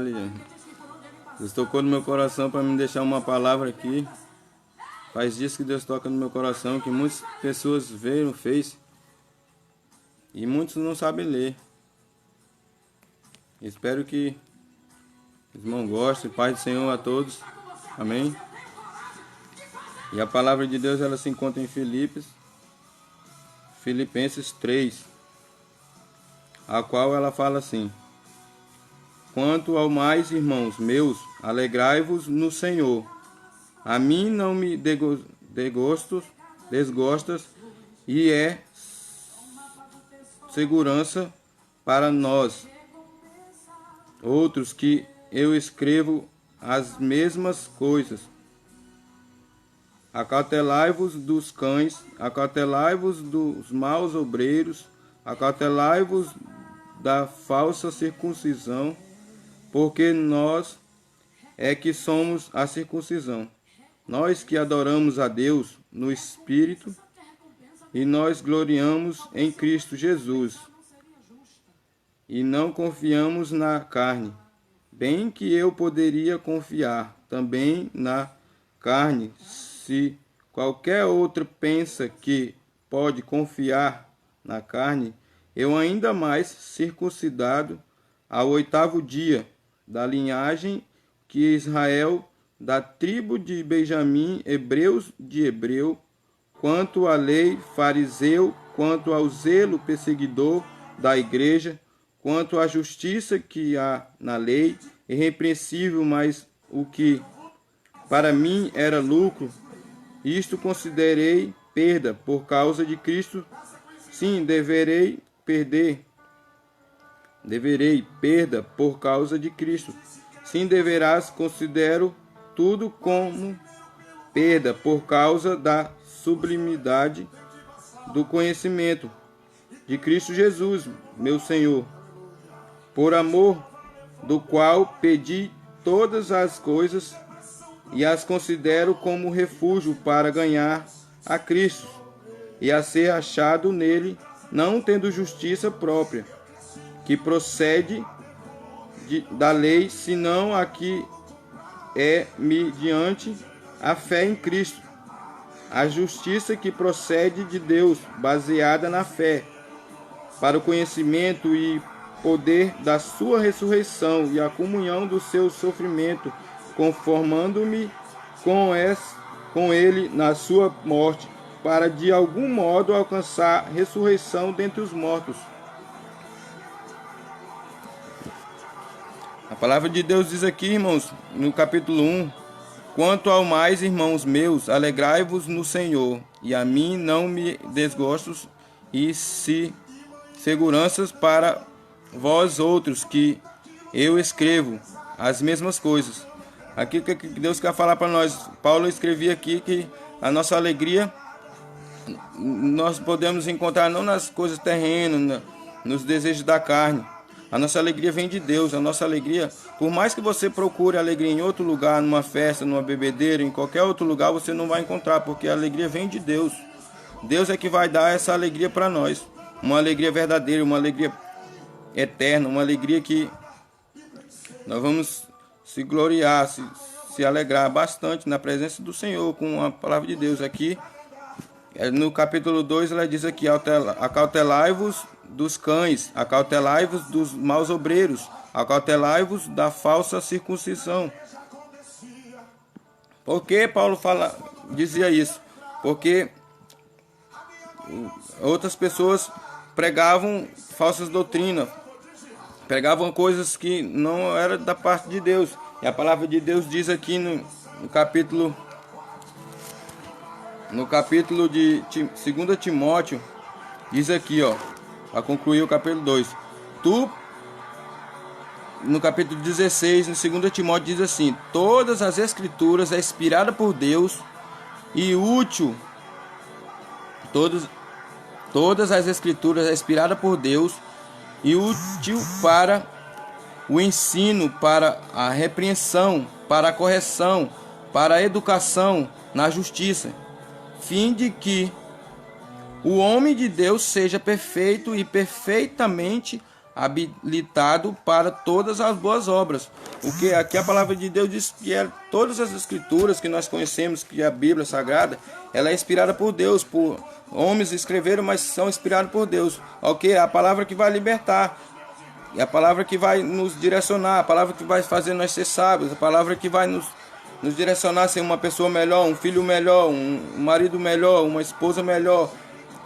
detalhe. Deus tocou no meu coração para me deixar uma palavra aqui. Faz dias que Deus toca no meu coração, que muitas pessoas veem no Face e muitos não sabem ler. Espero que os irmãos gostem. Paz do Senhor a todos. Amém. E a palavra de Deus ela se encontra em Filipenses 3, a qual ela fala assim: quanto ao mais, irmãos meus, alegrai-vos no Senhor. A mim não me desgostas, e é segurança para nós outros que eu escrevo as mesmas coisas. Acautelai-vos dos cães, acautelai-vos dos maus obreiros, acautelai-vos da falsa circuncisão, porque nós é que somos a circuncisão. Nós que adoramos a Deus no Espírito e nós gloriamos em Cristo Jesus e não confiamos na carne, bem que eu poderia confiar também na carne, se qualquer outro pensa que pode confiar na carne. Eu ainda mais circuncidado ao 8º dia, da linhagem que Israel, da tribo de Benjamim, hebreus de hebreu, quanto à lei, fariseu, quanto ao zelo, perseguidor da igreja, quanto à justiça que há na lei, irrepreensível, mas o que para mim era lucro, isto considerei perda por causa de Cristo. Sim, deverei perda por causa de Cristo. Sim, deverás, considero tudo como perda por causa da sublimidade do conhecimento de Cristo Jesus, meu Senhor, por amor do qual perdi todas as coisas e as considero como refúgio para ganhar a Cristo e a ser achado nele, não tendo justiça própria, que procede da lei, senão a que é mediante a fé em Cristo, a justiça que procede de Deus, baseada na fé, para o conhecimento e poder da sua ressurreição e a comunhão do seu sofrimento, conformando-me com ele na sua morte, para de algum modo alcançar ressurreição dentre os mortos. A palavra de Deus diz aqui, irmãos, no capítulo 1, quanto ao mais, irmãos meus, alegrai-vos no Senhor, e a mim não me desgostos, e se seguranças para vós outros, que eu escrevo as mesmas coisas. Aqui que Deus quer falar para nós. Paulo escrevia aqui que a nossa alegria nós podemos encontrar não nas coisas terrenas, nos desejos da carne. A nossa alegria vem de Deus. A nossa alegria, por mais que você procure alegria em outro lugar, numa festa, numa bebedeira, em qualquer outro lugar, você não vai encontrar, porque a alegria vem de Deus. Deus é que vai dar essa alegria para nós. Uma alegria verdadeira, uma alegria eterna, uma alegria que nós vamos se gloriar, se alegrar bastante na presença do Senhor com a palavra de Deus. Aqui, no capítulo 2, ela diz aqui: acautelai-vos dos cães, acautelai-vos dos maus obreiros, acautelai-vos da falsa circuncisão. Por que Paulo dizia isso? Porque outras pessoas pregavam falsas doutrinas, pregavam coisas que não eram da parte de Deus. E a palavra de Deus diz aqui no capítulo de 2 Timóteo, diz aqui, ó, para concluir o capítulo 2. No capítulo 16, no 2 Timóteo, diz assim: todas as escrituras é inspirada por Deus e útil. Todas as escrituras é inspirada por Deus e útil para o ensino, para a repreensão, para a correção, para a educação na justiça, fim de que o homem de Deus seja perfeito e perfeitamente habilitado para todas as boas obras. Porque aqui a palavra de Deus diz que todas as escrituras que nós conhecemos, que a Bíblia Sagrada, ela é inspirada por Deus, por homens escreveram, mas são inspirados por Deus. Ok? É a palavra que vai libertar, é a palavra que vai nos direcionar, a palavra que vai fazer nós ser sábios, a palavra que vai nos direcionar a ser uma pessoa melhor, um filho melhor, um marido melhor, uma esposa melhor,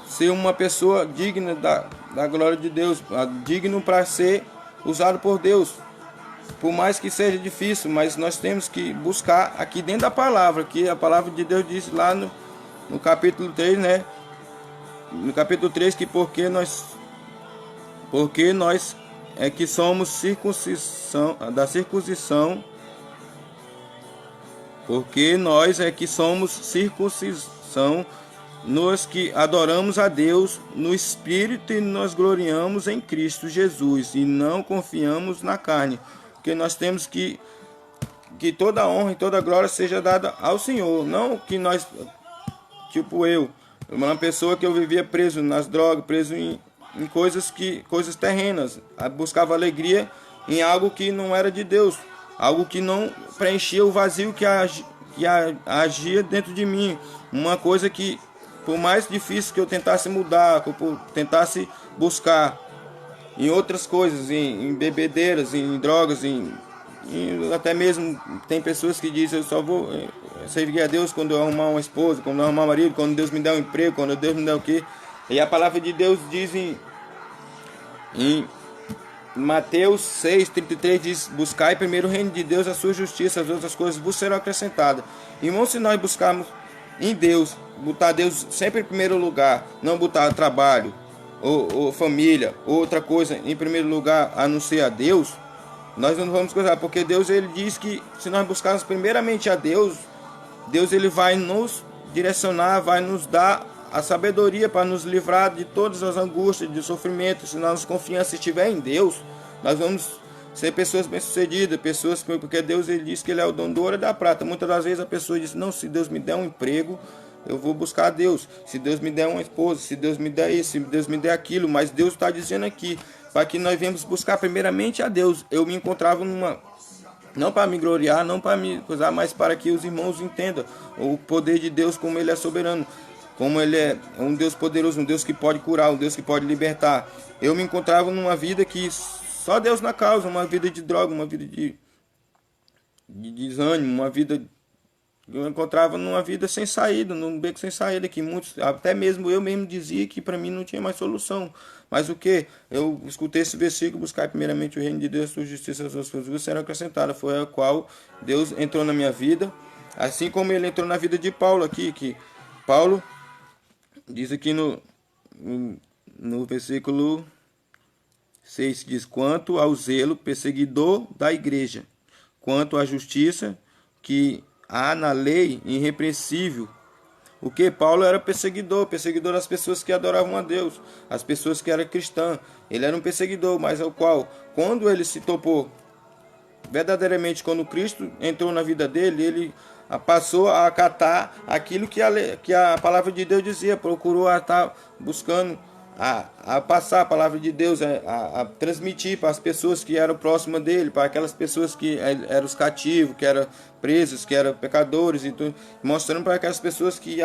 ser uma pessoa digna da glória de Deus, digno para ser usado por Deus. Por mais que seja difícil, mas nós temos que buscar aqui dentro da palavra, que a palavra de Deus diz lá no capítulo 3, né? No capítulo 3, que porque nós é que somos circuncisão, da circuncisão, porque nós é que somos circuncisão, nós que adoramos a Deus no Espírito e nós gloriamos em Cristo Jesus e não confiamos na carne. Porque nós temos que toda honra e toda glória seja dada ao Senhor. Não que nós, tipo uma pessoa que eu vivia preso nas drogas, preso em coisas terrenas. Buscava alegria em algo que não era de Deus. Algo que não preenchia o vazio que agia dentro de mim. Uma coisa que, por mais difícil que eu tentasse mudar, que eu tentasse buscar em outras coisas, em bebedeiras, em drogas, até mesmo tem pessoas que dizem: eu só vou servir a Deus quando eu arrumar uma esposa, quando eu arrumar um marido, quando Deus me der um emprego, quando Deus me der o quê. E a palavra de Deus diz em Mateus 6,33, diz: buscai primeiro o reino de Deus, a sua justiça, as outras coisas vos serão acrescentadas. Irmão, se nós buscarmos em Deus, botar Deus sempre em primeiro lugar, não botar trabalho, ou família, ou outra coisa em primeiro lugar, a não ser a Deus, nós não vamos coisar, porque Deus, ele diz que se nós buscarmos primeiramente a Deus, Deus, ele vai nos direcionar, vai nos dar a sabedoria para nos livrar de todas as angústias, de sofrimento. Se nossa confiança estiver em Deus, nós vamos ser pessoas bem-sucedidas, pessoas, porque Deus, ele diz que ele é o dono do ouro e da prata. Muitas das vezes a pessoa diz: não, se Deus me der um emprego, eu vou buscar a Deus. Se Deus me der uma esposa, se Deus me der isso, se Deus me der aquilo. Mas Deus está dizendo aqui, para que nós venhamos buscar primeiramente a Deus. Eu me encontrava não para me gloriar, não para me coisar, mas para que os irmãos entendam o poder de Deus, como ele é soberano, como ele é um Deus poderoso, um Deus que pode curar, um Deus que pode libertar. Eu me encontrava numa vida que só Deus na causa, uma vida de droga, uma vida de desânimo, uma vida... Eu encontrava numa vida sem saída, num beco sem saída, que muitos, até mesmo eu mesmo dizia que para mim não tinha mais solução. Mas o que? Eu escutei esse versículo: buscar primeiramente o reino de Deus, sua justiça, as suas coisas serão acrescentadas. Foi a qual Deus entrou na minha vida, assim como ele entrou na vida de Paulo aqui, que Paulo diz aqui no versículo 6, diz: quanto ao zelo perseguidor da igreja, quanto à justiça que há na lei irrepreensível. O que? Paulo era perseguidor das pessoas que adoravam a Deus, as pessoas que eram cristãs. Ele era um perseguidor, mas ao qual, quando ele se topou verdadeiramente, quando Cristo entrou na vida dele, ele passou a acatar aquilo que a palavra de Deus dizia, procurou estar buscando a passar a palavra de Deus, a transmitir para as pessoas que eram próximas dele, para aquelas pessoas que eram os cativos, que eram presos, que eram pecadores, e tudo, mostrando para aquelas pessoas que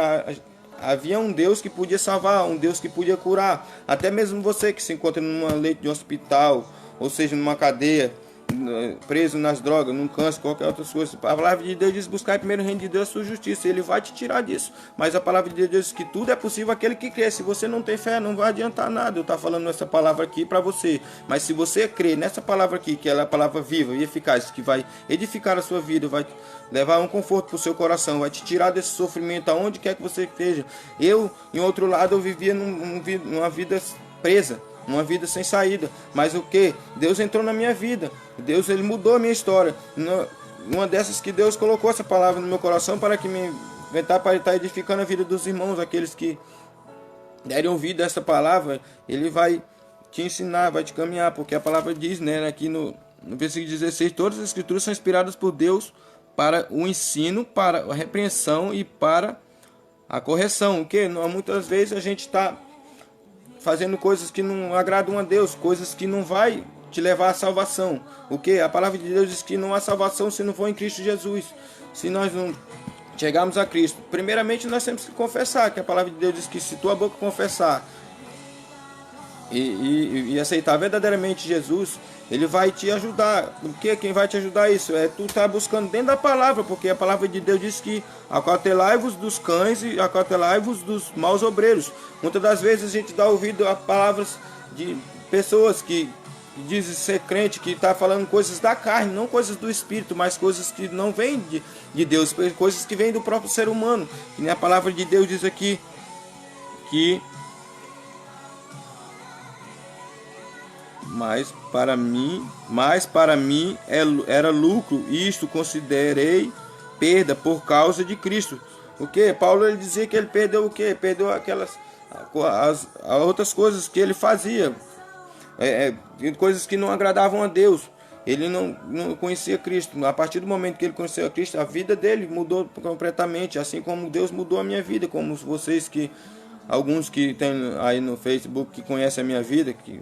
havia um Deus que podia salvar, um Deus que podia curar. Até mesmo você que se encontra numa leite de hospital, ou seja, numa cadeia, preso nas drogas, num câncer, qualquer outra coisa. A palavra de Deus diz: buscar primeiro o reino de Deus, a sua justiça. Ele vai te tirar disso. Mas a palavra de Deus diz que tudo é possível aquele que crê. Se você não tem fé, não vai adiantar nada eu estou falando essa palavra aqui para você. Mas se você crê nessa palavra aqui, que ela é a palavra viva e eficaz, que vai edificar a sua vida, vai levar um conforto para o seu coração, vai te tirar desse sofrimento aonde quer que você esteja. Eu, em outro lado, eu vivia numa vida presa, uma vida sem saída. Mas o que? Deus entrou na minha vida. Deus, ele mudou a minha história. Uma dessas que Deus colocou essa palavra no meu coração para que me inventar, para estar edificando a vida dos irmãos, aqueles que derem ouvido a essa palavra. Ele vai te ensinar, vai te caminhar, porque a palavra diz, né, aqui no versículo 16: todas as escrituras são inspiradas por Deus para o ensino, para a repreensão e para a correção. O que? Muitas vezes a gente está fazendo coisas que não agradam a Deus, coisas que não vai te levar à salvação. O que? A palavra de Deus diz que não há salvação se não for em Cristo Jesus. Se nós não chegarmos a Cristo, primeiramente nós temos que confessar, que a palavra de Deus diz que se tua boca confessar e aceitar verdadeiramente Jesus, ele vai te ajudar. Porque quem vai te ajudar isso? É tu estar buscando dentro da palavra, porque a palavra de Deus diz que acautelai-vos dos cães e acautelai-vos dos maus obreiros. Muitas das vezes a gente dá ouvido a palavras de pessoas que dizem ser crente, que está falando coisas da carne, não coisas do espírito, mas coisas que não vêm de Deus, coisas que vêm do próprio ser humano. E a palavra de Deus diz aqui que mas para mim era lucro, isto considerei perda por causa de Cristo. O que? Paulo ele dizia que ele perdeu o que? Perdeu aquelas as outras coisas que ele fazia, coisas que não agradavam a Deus. Ele não conhecia Cristo. A partir do momento que ele conheceu a Cristo, a vida dele mudou completamente, assim como Deus mudou a minha vida, como vocês que alguns que tem aí no Facebook que conhecem a minha vida, que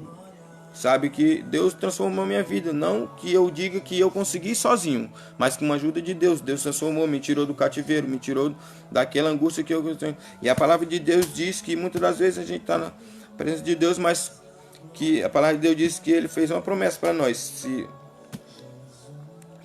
sabe que Deus transformou minha vida. Não que eu diga que eu consegui sozinho, mas com a ajuda de Deus. Deus transformou, me tirou do cativeiro, me tirou daquela angústia que eu tenho. E a palavra de Deus diz que muitas das vezes a gente está na presença de Deus, mas que a palavra de Deus diz que ele fez uma promessa para nós.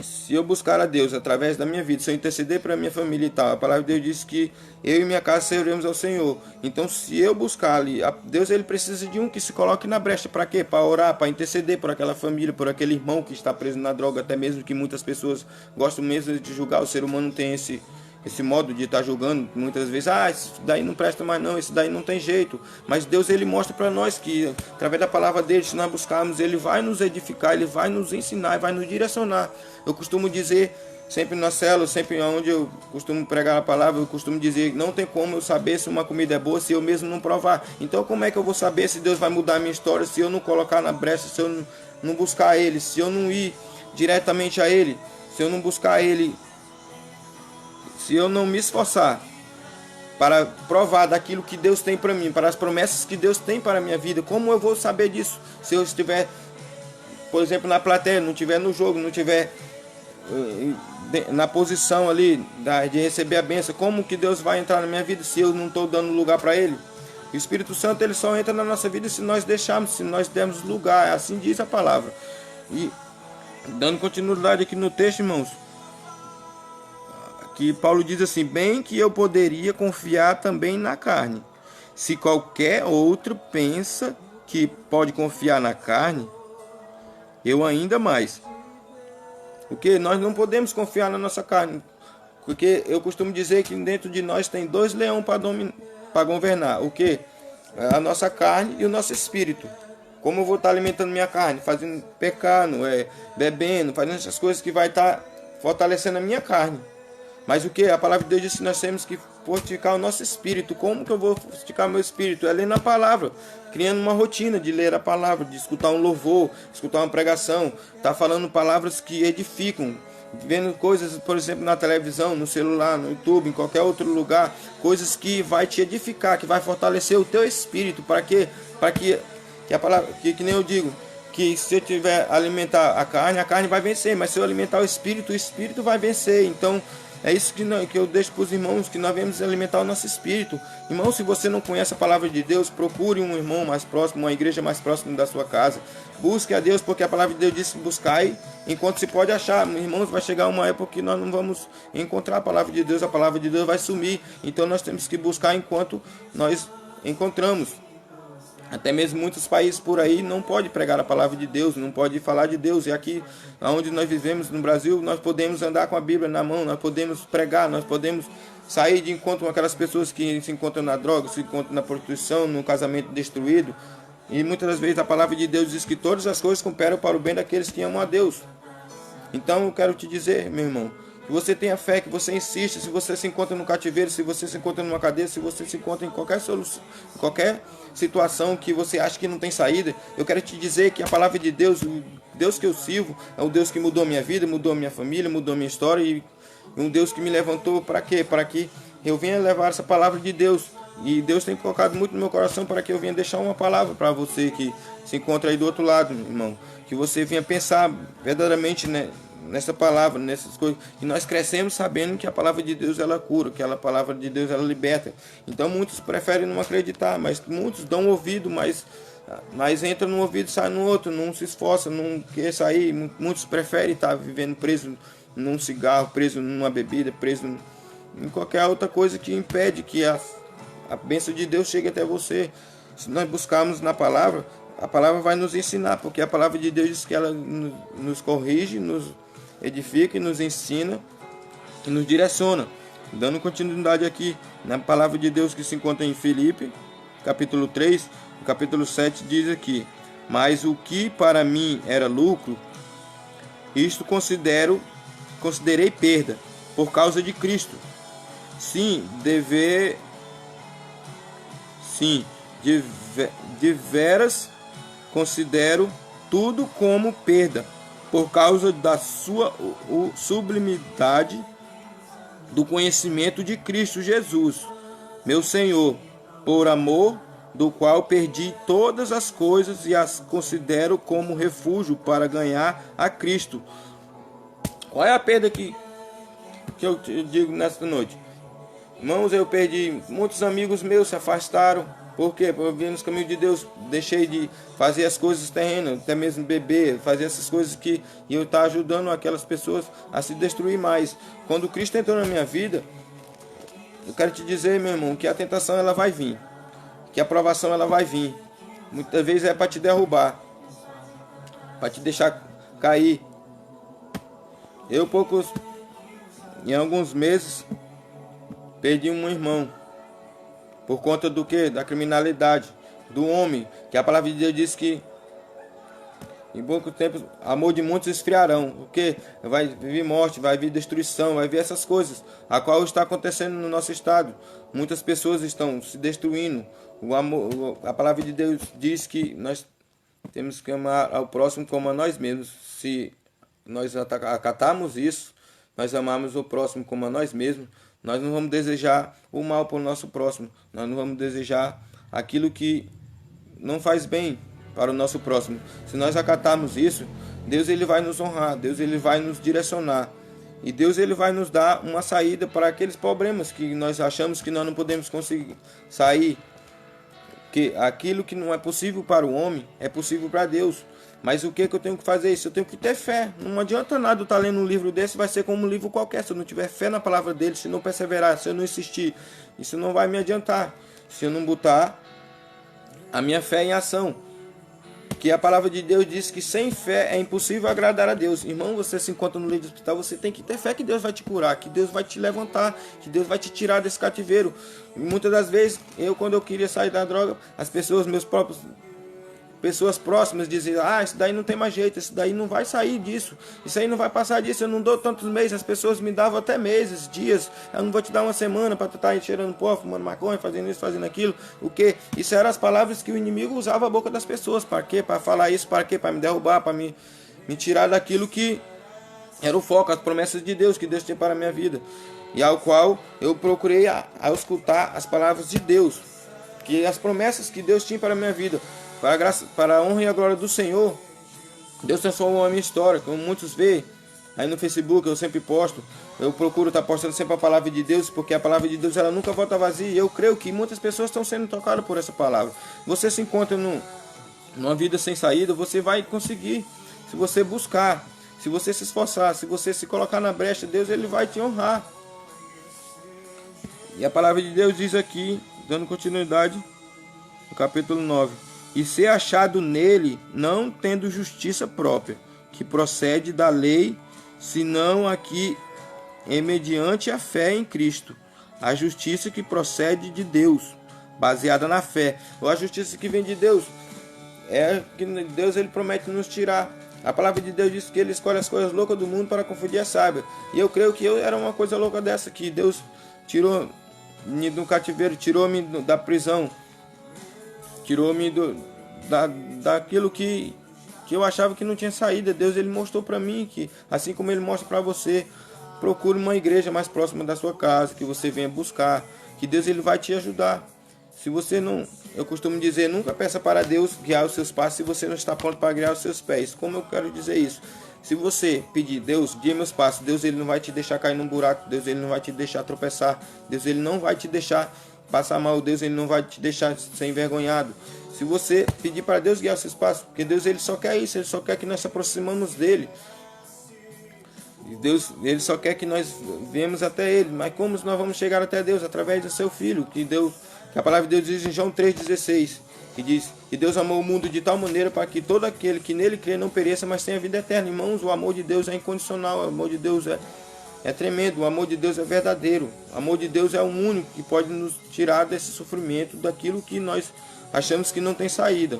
Se eu buscar a Deus através da minha vida, se eu interceder para a minha família e tal, a palavra de Deus diz que eu e minha casa serviremos ao Senhor. Então, se eu buscar ali, Deus ele precisa de um que se coloque na brecha. Para quê? Para orar, para interceder por aquela família, por aquele irmão que está preso na droga, até mesmo que muitas pessoas gostam mesmo de julgar. O ser humano tem esse modo de estar julgando muitas vezes, esse daí não presta mais não, esse daí não tem jeito. Mas Deus ele mostra para nós que através da palavra dele, se nós buscarmos, ele vai nos edificar, ele vai nos ensinar, vai nos direcionar. Eu costumo dizer, sempre na célula, sempre onde eu costumo pregar a palavra, eu costumo dizer, não tem como eu saber se uma comida é boa se eu mesmo não provar. Então como é que eu vou saber se Deus vai mudar a minha história, se eu não colocar na brecha, se eu não buscar ele, se eu não ir diretamente a ele, se eu não buscar ele, se eu não me esforçar para provar daquilo que Deus tem para mim, para as promessas que Deus tem para a minha vida, como eu vou saber disso? Se eu estiver, por exemplo, na plateia, não estiver no jogo, não estiver na posição ali de receber a bênção, como que Deus vai entrar na minha vida se eu não estou dando lugar para ele? O Espírito Santo ele só entra na nossa vida se nós deixarmos, se nós dermos lugar, assim diz a palavra. E dando continuidade aqui no texto, irmãos, que Paulo diz assim, bem que eu poderia confiar também na carne. Se qualquer outro pensa que pode confiar na carne, eu ainda mais. Porque nós não podemos confiar na nossa carne. Porque eu costumo dizer que dentro de nós tem dois leões para governar. O que? A nossa carne e o nosso espírito. Como eu vou estar alimentando minha carne? Fazendo pecado, bebendo, fazendo essas coisas que vai estar fortalecendo a minha carne. Mas o que? A palavra de Deus diz que nós temos que fortificar o nosso espírito. Como que eu vou fortificar meu espírito? É lendo a palavra, criando uma rotina de ler a palavra, de escutar um louvor, escutar uma pregação, tá falando palavras que edificam, vendo coisas, por exemplo, na televisão, no celular, no YouTube, em qualquer outro lugar, coisas que vai te edificar, que vai fortalecer o teu espírito. Para quê? Para que a palavra, que nem eu digo, que se eu tiver alimentar a carne vai vencer, mas se eu alimentar o espírito vai vencer. Então é isso que eu deixo para os irmãos, que nós devemos alimentar o nosso espírito. Irmão, se você não conhece a palavra de Deus, procure um irmão mais próximo, uma igreja mais próxima da sua casa. Busque a Deus, porque a palavra de Deus diz, buscai enquanto se pode achar. Irmãos, vai chegar uma época que nós não vamos encontrar a palavra de Deus vai sumir. Então nós temos que buscar enquanto nós encontramos. Até mesmo muitos países por aí não podem pregar a palavra de Deus, não podem falar de Deus. E aqui, onde nós vivemos no Brasil, nós podemos andar com a Bíblia na mão, nós podemos pregar, nós podemos sair de encontro com aquelas pessoas que se encontram na droga, se encontram na prostituição, no casamento destruído. E muitas das vezes a palavra de Deus diz que todas as coisas cooperam para o bem daqueles que amam a Deus. Então eu quero te dizer, meu irmão, que você tenha fé, que você insista. Se você se encontra no cativeiro, se você se encontra numa cadeia, se você se encontra em qualquer solução, qualquer situação que você acha que não tem saída, eu quero te dizer que a palavra de Deus, o Deus que eu sirvo, é o Deus que mudou minha vida, mudou minha família, mudou minha história, e um Deus que me levantou para quê? Para que eu venha levar essa palavra de Deus E Deus tem colocado muito no meu coração para que eu venha deixar uma palavra para você que se encontra aí do outro lado, irmão. Que você venha pensar verdadeiramente, né, nessa palavra, nessas coisas. E nós crescemos sabendo que a palavra de Deus ela cura, que a palavra de Deus ela liberta. Então muitos preferem não acreditar, mas muitos dão ouvido, mas entra num ouvido e sai no outro, não se esforça, não quer sair. Muitos preferem estar vivendo preso num cigarro, preso numa bebida, preso em qualquer outra coisa que impede que a bênção de Deus chegue até você. Se nós buscarmos na palavra, a palavra vai nos ensinar, porque a palavra de Deus diz que ela nos corrige, nos edifica e nos ensina e nos direciona. Dando continuidade aqui na palavra de Deus que se encontra em Filipe, capítulo 3, capítulo 7, diz aqui: mas o que para mim era lucro, isto considerei perda, por causa de Cristo. De veras considero tudo como perda, por causa da sua sublimidade do conhecimento de Cristo Jesus, meu Senhor, por amor do qual perdi todas as coisas e as considero como refúgio para ganhar a Cristo. Qual é a perda que eu te digo nesta noite? Irmãos, eu perdi muitos amigos meus, se afastaram. Por quê? Porque eu vim nos caminhos de Deus, deixei de fazer as coisas terrenas, até mesmo beber, fazer essas coisas que eu estava ajudando aquelas pessoas a se destruir mais. Quando Cristo entrou na minha vida, eu quero te dizer, meu irmão, que a tentação ela vai vir, que a provação ela vai vir. Muitas vezes é para te derrubar, para te deixar cair. Em alguns meses, perdi um irmão. Por conta do que? Da criminalidade, do homem. Que a palavra de Deus diz que em pouco tempo, amor de muitos esfriarão. Porque vai vir morte, vai vir destruição, vai vir essas coisas. A qual está acontecendo no nosso estado. Muitas pessoas estão se destruindo. A palavra de Deus diz que nós temos que amar ao próximo como a nós mesmos. Se nós acatarmos isso, nós amamos o próximo como a nós mesmos, nós não vamos desejar o mal para o nosso próximo. Nós não vamos desejar aquilo que não faz bem para o nosso próximo. Se nós acatarmos isso, Deus ele vai nos honrar, Deus ele vai nos direcionar. E Deus ele vai nos dar uma saída para aqueles problemas que nós achamos que nós não podemos conseguir sair. Que aquilo que não é possível para o homem é possível para Deus. Mas o que eu tenho que fazer isso? Eu tenho que ter fé. Não adianta nada eu estar lendo um livro desse, vai ser como um livro qualquer. Se eu não tiver fé na palavra dele, se não perseverar, se eu não insistir, isso não vai me adiantar. Se eu não botar a minha fé em ação. Que a palavra de Deus diz que sem fé é impossível agradar a Deus. Irmão, você se encontra no leito do hospital, você tem que ter fé que Deus vai te curar, que Deus vai te levantar, que Deus vai te tirar desse cativeiro. E muitas das vezes, quando eu queria sair da droga, as pessoas, pessoas próximas diziam: isso daí não tem mais jeito, isso daí não vai sair disso, isso aí não vai passar disso, eu não dou tantos meses. As pessoas me davam até meses, dias. Eu não vou te dar uma semana para tu estar cheirando pó, fumando maconha, fazendo isso, fazendo aquilo. O que? Isso eram as palavras que o inimigo usava a boca das pessoas. Para quê? Para falar isso, para quê? Para me derrubar, para me tirar daquilo que era o foco, as promessas de Deus que Deus tinha para a minha vida. E ao qual eu procurei a escutar as palavras de Deus, que as promessas que Deus tinha para a minha vida. Para a honra e a glória do Senhor, Deus transformou a minha história. Como muitos veem aí no Facebook, eu sempre posto. Eu procuro estar postando sempre a palavra de Deus, porque a palavra de Deus ela nunca volta vazia. E eu creio que muitas pessoas estão sendo tocadas por essa palavra. Você se encontra numa vida sem saída, você vai conseguir. Se você buscar, se você se esforçar, se você se colocar na brecha, Deus ele vai te honrar. E a palavra de Deus diz aqui, dando continuidade, no capítulo 9. E ser achado nele, não tendo justiça própria, que procede da lei, senão aqui é mediante a fé em Cristo, a justiça que procede de Deus, baseada na fé. Ou a justiça que vem de Deus, é que Deus ele promete nos tirar. A palavra de Deus diz que ele escolhe as coisas loucas do mundo para confundir as sábias. E eu creio que eu era uma coisa louca dessa, que Deus tirou-me do cativeiro, tirou-me da prisão, tirou-me daquilo que eu achava que não tinha saída. Deus ele mostrou para mim que, assim como ele mostra para você, procure uma igreja mais próxima da sua casa, que você venha buscar, que Deus ele vai te ajudar. Se você não, eu costumo dizer, nunca peça para Deus guiar os seus passos se você não está pronto para guiar os seus pés. Como eu quero dizer isso? Se você pedir, Deus, guia meus passos, Deus ele não vai te deixar cair num buraco, Deus ele não vai te deixar tropeçar, Deus ele não vai te deixar passar mal, Deus ele não vai te deixar ser envergonhado. Se você pedir para Deus guiar os seus passos, porque Deus ele só quer isso, ele só quer que nós se aproximamos dele. E Deus, ele só quer que nós venhamos até ele. Mas como nós vamos chegar até Deus? Através do seu Filho, que a palavra de Deus diz em João 3,16, que diz que Deus amou o mundo de tal maneira para que todo aquele que nele crê não pereça, mas tenha vida eterna. Irmãos, o amor de Deus é incondicional, o amor de Deus é tremendo, o amor de Deus é verdadeiro. O amor de Deus é o único que pode nos tirar desse sofrimento, daquilo que nós achamos que não tem saída.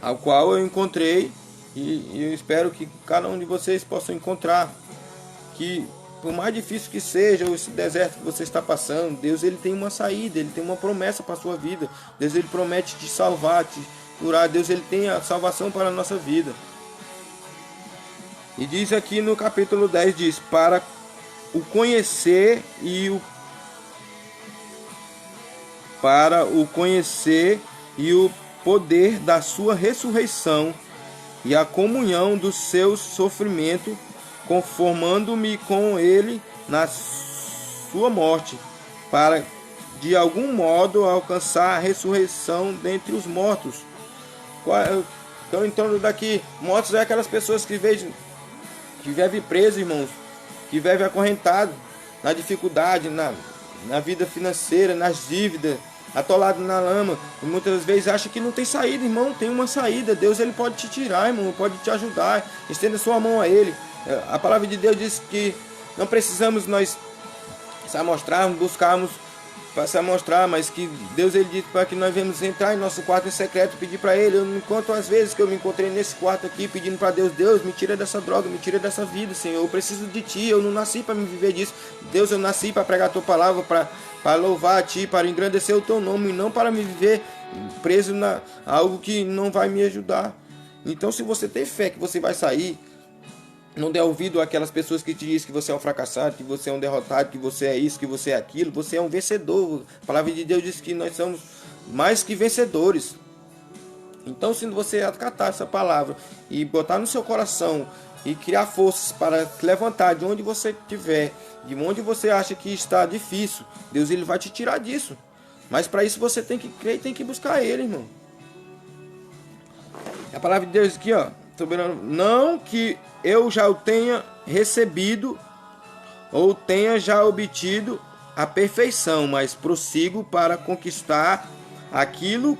Ao qual eu encontrei, e eu espero que cada um de vocês possa encontrar, que por mais difícil que seja esse deserto que você está passando, Deus ele tem uma saída, ele tem uma promessa para a sua vida. Deus ele promete te salvar, te curar. Deus ele tem a salvação para a nossa vida. E diz aqui no capítulo 10, diz, para o conhecer e o poder da sua ressurreição e a comunhão do seu sofrimento, conformando-me com ele na sua morte, para de algum modo alcançar a ressurreição dentre os mortos. Então, em torno daqui, mortos é aquelas pessoas que vivem preso, irmãos, que vivem acorrentado na dificuldade, na vida financeira, nas dívidas, atolado na lama, e muitas vezes acha que não tem saída. Irmão, tem uma saída. Deus ele pode te tirar, irmão, pode te ajudar. Estenda sua mão a ele. A palavra de Deus diz que não precisamos nós se amostrarmos, buscarmos para se amostrar, mas que Deus ele diz para que nós venhamos entrar em nosso quarto em secreto e pedir para ele. Eu me conto às vezes que eu me encontrei nesse quarto aqui pedindo para Deus, Deus, me tira dessa droga, me tira dessa vida, Senhor, eu preciso de ti, eu não nasci para me viver disso. Deus, eu nasci para pregar a tua palavra, para louvar a ti, para engrandecer o teu nome, e não para me viver preso a algo que não vai me ajudar. Então, se você tem fé que você vai sair, não dê ouvido àquelas pessoas que te dizem que você é um fracassado, que você é um derrotado, que você é isso, que você é aquilo. Você é um vencedor. A palavra de Deus diz que nós somos mais que vencedores. Então, se você acatar essa palavra e botar no seu coração e criar forças para se levantar de onde você estiver, de onde você acha que está difícil, Deus ele vai te tirar disso. Mas para isso você tem que crer e tem que buscar ele, irmão. A palavra de Deus aqui, ó, soberano, não que eu já o tenha recebido ou tenha já obtido a perfeição, mas prossigo para conquistar aquilo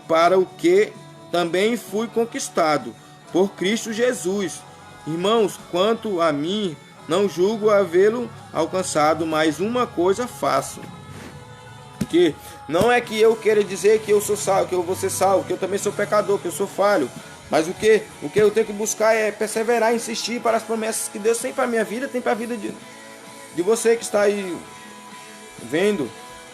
para o que também fui conquistado por Cristo Jesus. Irmãos, quanto a mim, não julgo havê-lo alcançado, mas uma coisa faço. Que não é que eu queira dizer que eu sou salvo, que eu vou ser salvo, que eu também sou pecador, que eu sou falho. Mas o que eu tenho que buscar é perseverar, insistir para as promessas que Deus tem para a minha vida, tem para a vida de você que está aí vendo.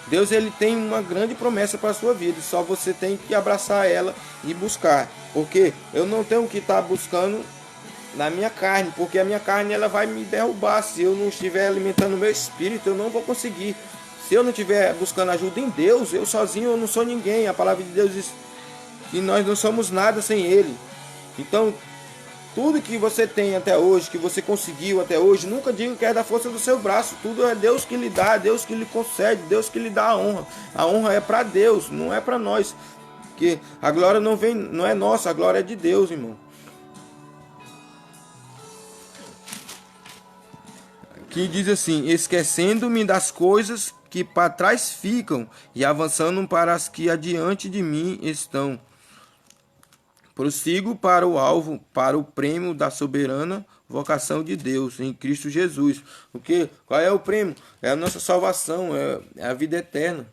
Deus ele tem uma grande promessa para a sua vida, só você tem que abraçar ela e buscar. Porque eu não tenho que estar buscando na minha carne, porque a minha carne ela vai me derrubar. Se eu não estiver alimentando o meu espírito, eu não vou conseguir. Se eu não estiver buscando ajuda em Deus, eu sozinho eu não sou ninguém. A palavra de Deus diz que nós não somos nada sem ele. Então, tudo que você tem até hoje, que você conseguiu até hoje, nunca diga que é da força do seu braço. Tudo é Deus que lhe dá, Deus que lhe concede, Deus que lhe dá a honra. A honra é para Deus, não é para nós. Porque a glória não é nossa, a glória é de Deus, irmão. Que diz assim: esquecendo-me das coisas que para trás ficam e avançando para as que adiante de mim estão. Prossigo para o alvo, para o prêmio da soberana vocação de Deus em Cristo Jesus. Qual é o prêmio? É a nossa salvação, é a vida eterna.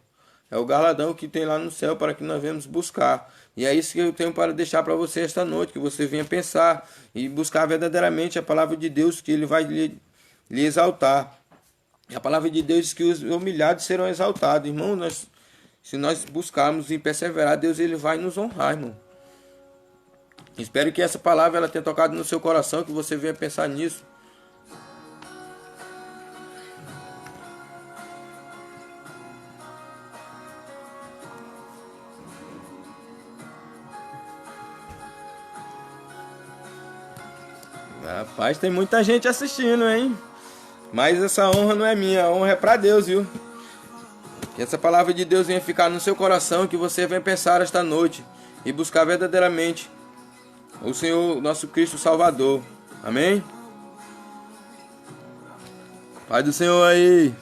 É o galardão que tem lá no céu para que nós venhamos buscar. E é isso que eu tenho para deixar para você esta noite, que você venha pensar e buscar verdadeiramente a palavra de Deus, que ele vai lhe exaltar. A palavra de Deus diz que os humilhados serão exaltados. Irmão, se nós buscarmos e perseverar, Deus ele vai nos honrar, irmão. Espero que essa palavra ela tenha tocado no seu coração, que você venha pensar nisso. Rapaz, tem muita gente assistindo, hein? Mas essa honra não é minha, a honra é pra Deus, viu? Que essa palavra de Deus venha ficar no seu coração, que você venha pensar esta noite e buscar verdadeiramente o Senhor, nosso Cristo Salvador. Amém? Pai do Senhor aí.